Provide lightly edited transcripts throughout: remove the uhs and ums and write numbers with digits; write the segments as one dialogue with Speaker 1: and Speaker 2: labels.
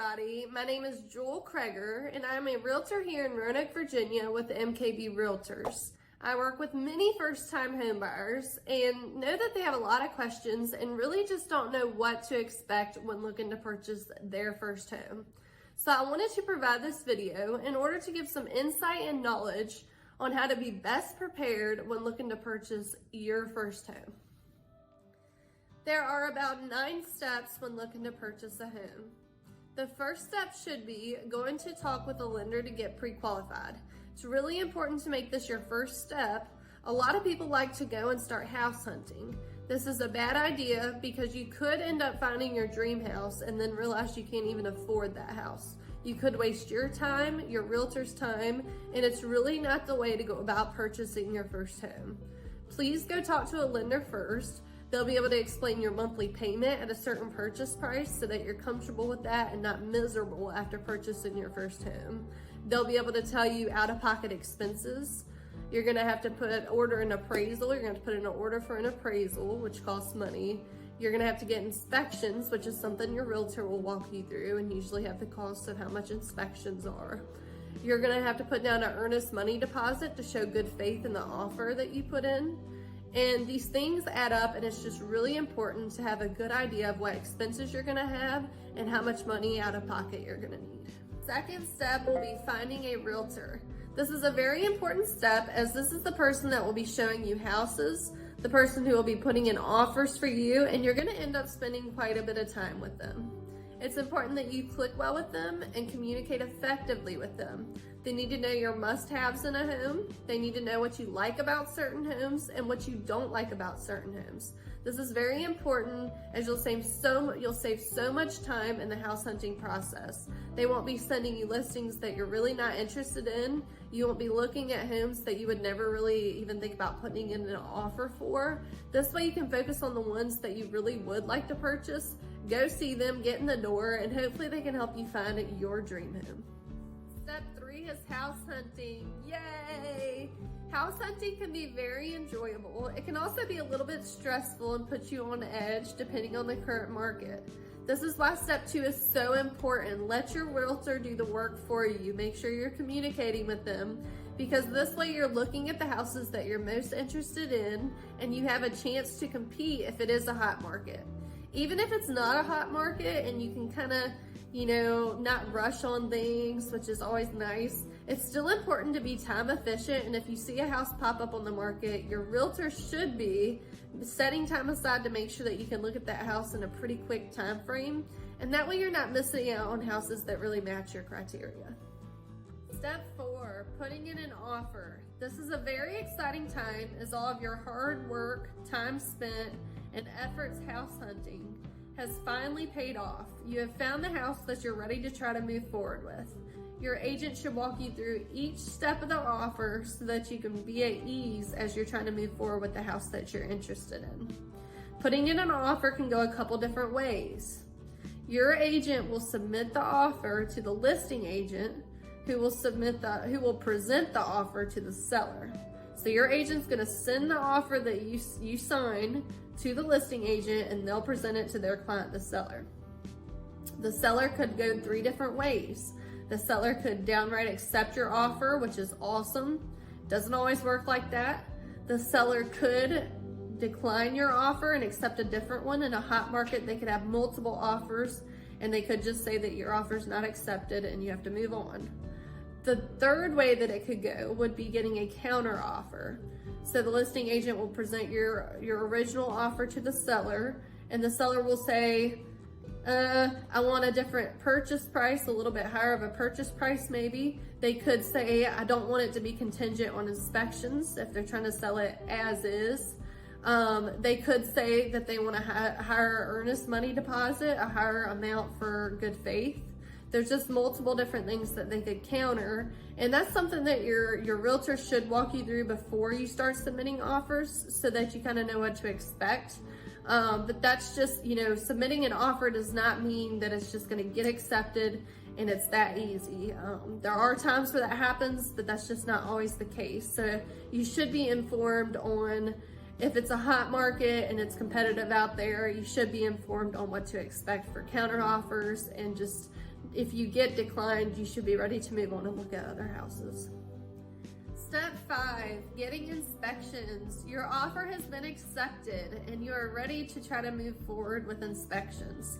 Speaker 1: everybody. My name is Jewell Cregger, and I'm a realtor here in Roanoke, Virginia with MKB Realtors. I work with many first-time homebuyers and know that they have a lot of questions and really just don't know what to expect when looking to purchase their first home. So I wanted to provide this video in order to give some insight and knowledge on how to be best prepared when looking to purchase your first home. There are about 9 steps when looking to purchase a home. The first step should be going to talk with a lender to get pre-qualified. It's really important to make this your first step. A lot of people like to go and start house hunting. This is a bad idea because you could end up finding your dream house and then realize you can't even afford that house. You could waste your time, your realtor's time, and it's really not the way to go about purchasing your first home. Please go talk to a lender first. They'll be able to explain your monthly payment at a certain purchase price so that you're comfortable with that and not miserable after purchasing your first home. They'll be able to tell you out-of-pocket expenses. You're gonna have to order an appraisal. You're gonna have to put in an order for an appraisal, which costs money. You're gonna have to get inspections, which is something your realtor will walk you through and usually have the cost of how much inspections are. You're gonna have to put down an earnest money deposit to show good faith in the offer that you put in. And these things add up, and it's just really important to have a good idea of what expenses you're gonna have and how much money out of pocket you're gonna need. Second step will be finding a realtor. This is a very important step as this is the person that will be showing you houses, the person who will be putting in offers for you, and you're gonna end up spending quite a bit of time with them. It's important that you click well with them and communicate effectively with them. They need to know your must-haves in a home. They need to know what you like about certain homes and what you don't like about certain homes. This is very important as you'll save so much time in the house hunting process. They won't be sending you listings that you're really not interested in. You won't be looking at homes that you would never really even think about putting in an offer for. This way you can focus on the ones that you really would like to purchase. Go see them, get in the door, and hopefully they can help you find your dream home. Step 3 is house hunting. Yay! House hunting can be very enjoyable. It can also be a little bit stressful and put you on edge depending on the current market. This is why step 2 is so important. Let your realtor do the work for you. Make sure you're communicating with them because this way you're looking at the houses that you're most interested in and you have a chance to compete if it is a hot market. Even if it's not a hot market and you can kind of, not rush on things, which is always nice, it's still important to be time efficient. And if you see a house pop up on the market, your realtor should be setting time aside to make sure that you can look at that house in a pretty quick time frame. And that way you're not missing out on houses that really match your criteria. Step 4, putting in an offer. This is a very exciting time as all of your hard work, time spent, and efforts house hunting has finally paid off. You have found the house that you're ready to try to move forward with. Your agent should walk you through each step of the offer so that you can be at ease as you're trying to move forward with the house that you're interested in. Putting in an offer can go a couple different ways. Your agent will submit the offer to the listing agent who will present the offer to the seller. So your agent's gonna send the offer that you sign to the listing agent and they'll present it to their client, the seller. The seller could go 3 different ways. The seller could downright accept your offer, which is awesome. Doesn't always work like that. The seller could decline your offer and accept a different one. In a hot market, they could have multiple offers and they could just say that your offer is not accepted and you have to move on. The third way that it could go would be getting a counter offer. So the listing agent will present your original offer to the seller and the seller will say, I want a different purchase price, a little bit higher of a purchase price maybe. They could say, I don't want it to be contingent on inspections if they're trying to sell it as is. They could say that they want a higher earnest money deposit, a higher amount for good faith. There's just multiple different things that they could counter. And that's something that your realtor should walk you through before you start submitting offers so that you kind of know what to expect. But that's just, submitting an offer does not mean that it's just gonna get accepted and it's that easy. There are times where that happens, but that's just not always the case. So you should be informed on if it's a hot market and it's competitive out there, you should be informed on what to expect for counter offers and just if you get declined, you should be ready to move on and look at other houses. Step 5, getting inspections. Your offer has been accepted and you are ready to try to move forward with inspections.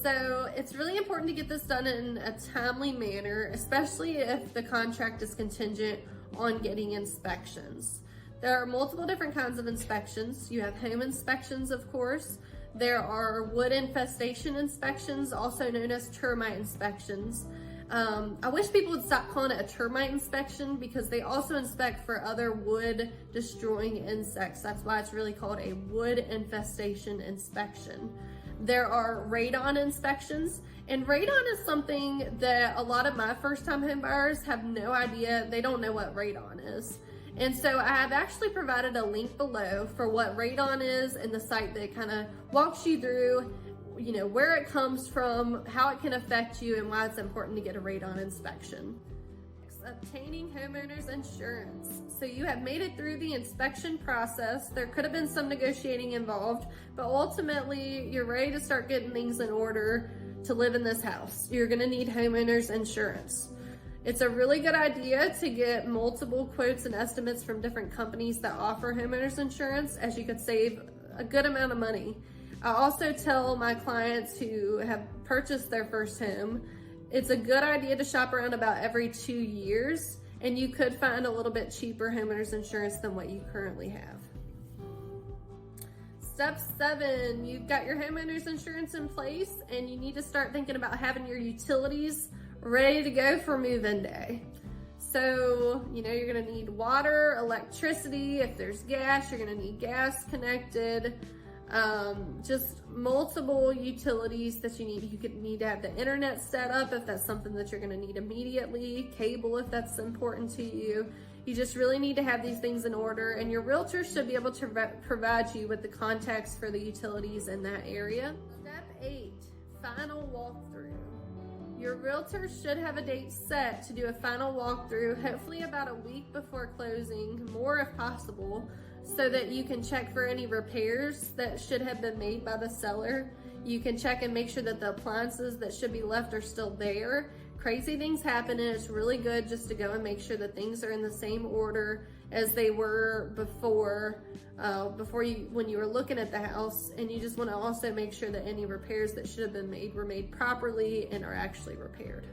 Speaker 1: So it's really important to get this done in a timely manner, especially if the contract is contingent on getting inspections. There are multiple different kinds of inspections. You have home inspections, of course. There are wood infestation inspections, also known as termite inspections. I wish people would stop calling it a termite inspection because they also inspect for other wood destroying insects. That's why it's really called a wood infestation inspection. There are radon inspections, and radon is something that a lot of my first-time home buyers have no idea. They don't know what radon is. And so I have actually provided a link below for what radon is and the site that kind of walks you through, you know, where it comes from, how it can affect you, and why it's important to get a radon inspection. Obtaining homeowners insurance. So you have made it through the inspection process. There could have been some negotiating involved, but ultimately you're ready to start getting things in order to live in this house. You're gonna need homeowners insurance. It's a really good idea to get multiple quotes and estimates from different companies that offer homeowners insurance, as you could save a good amount of money. I also tell my clients who have purchased their first home, it's a good idea to shop around about every 2 years, and you could find a little bit cheaper homeowners insurance than what you currently have. Step 7, you've got your homeowners insurance in place, and you need to start thinking about having your utilities ready to go for move-in day. So, you know, you're gonna need water, electricity. If there's gas, you're gonna need gas connected. Just multiple utilities that you need. You could need to have the internet set up if that's something that you're gonna need immediately, cable if that's important to you. You just really need to have these things in order, and your realtor should be able to provide you with the contacts for the utilities in that area. Step 8, final walkthrough. Your realtor should have a date set to do a final walkthrough, hopefully about a week before closing, more if possible, so that you can check for any repairs that should have been made by the seller. You can check and make sure that the appliances that should be left are still there. Crazy things happen, and it's really good just to go and make sure that things are in the same order as they were before when you were looking at the house. And you just want to also make sure that any repairs that should have been made were made properly and are actually repaired.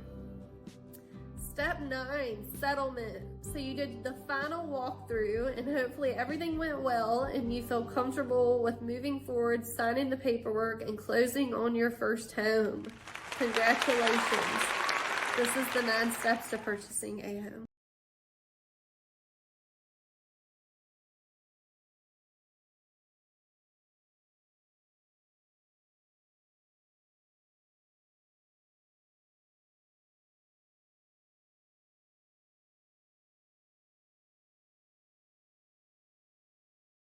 Speaker 1: Step 9, settlement. So you did the final walkthrough, and hopefully everything went well and you feel comfortable with moving forward, signing the paperwork, and closing on your first home. Congratulations. This is the 9 steps to purchasing a home.